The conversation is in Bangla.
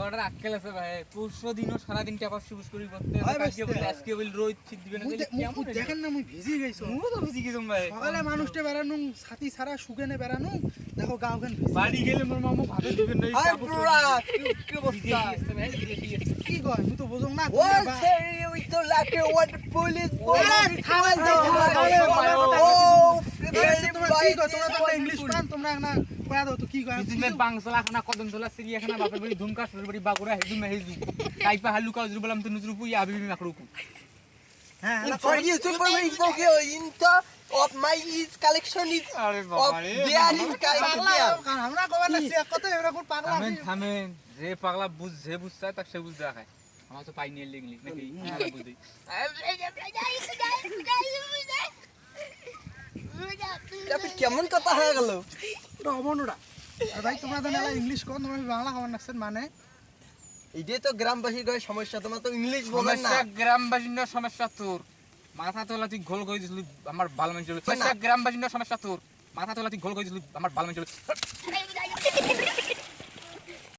বড় আক্কেল আছে ভাই পরশু দিনও সারা দিন টাকা সুবুস করি করতে আজকে বল রোদ ঠিক দিবেন কেমন দেখেন না মুই ভিজি গেছো মুও তো ভিজি গেছম ভাই সকালে মানুষটা বেরানো ছাতি সারা সুগেনে বেরানো দেখো গাওখান ভিজি বাড়ি গেলে মোর মামু ভাবে দিবেন না হাই পুরা কি অবস্থা কি কয় মুই তো বুঝং না What say we to like what police খাওয়াই দাও Oh, তোমরা কি কয় তোমরা তো ইংলিশ পান তোমরা না কয়া দাও তো কি কয় বিজনে বাংলা খানা কদম তোলা সিরিয়াখানা বাপের বাড়ি ধুমকা শ্বশুর বাড়ি বাগুড়া হেজু মেহেজু কাইপা হালু কাজু বললাম তো নুজরু পুই আবি মাকরুকু হ্যাঁ for you to believe okay into of my is collection is আরে of বাবা রে there is পাগলা collection আমরা কবার না চেক কত এরকম পাগলা থামেন থামেন যে পাগলা বুঝ যে বুঝছায় তাক সে বুঝ দেখায় আমার তো পাই নিয়ে লিখলি নাকি না বুঝি তারপর কেমন কথা হয়ে গেল ওটা অবনটা আর ভাই তোমরা তো মেলা ইংলিশ কোন তোমরা বাংলা খাবার নাছেন মানে এইটাই তো গ্রামবাসীর গায়ে সমস্যা তোমার তো ইংলিশ বলেন না সমস্যা গ্রামবাসীর সমস্যা তোর মাথা তোলা তুই গোল করে দিছিলি আমার ভালো মানুষ সমস্যা গ্রামবাসীর সমস্যা তোর মাথা তোলা তুই গোল করে দিছিলি আমার ভালো মানুষ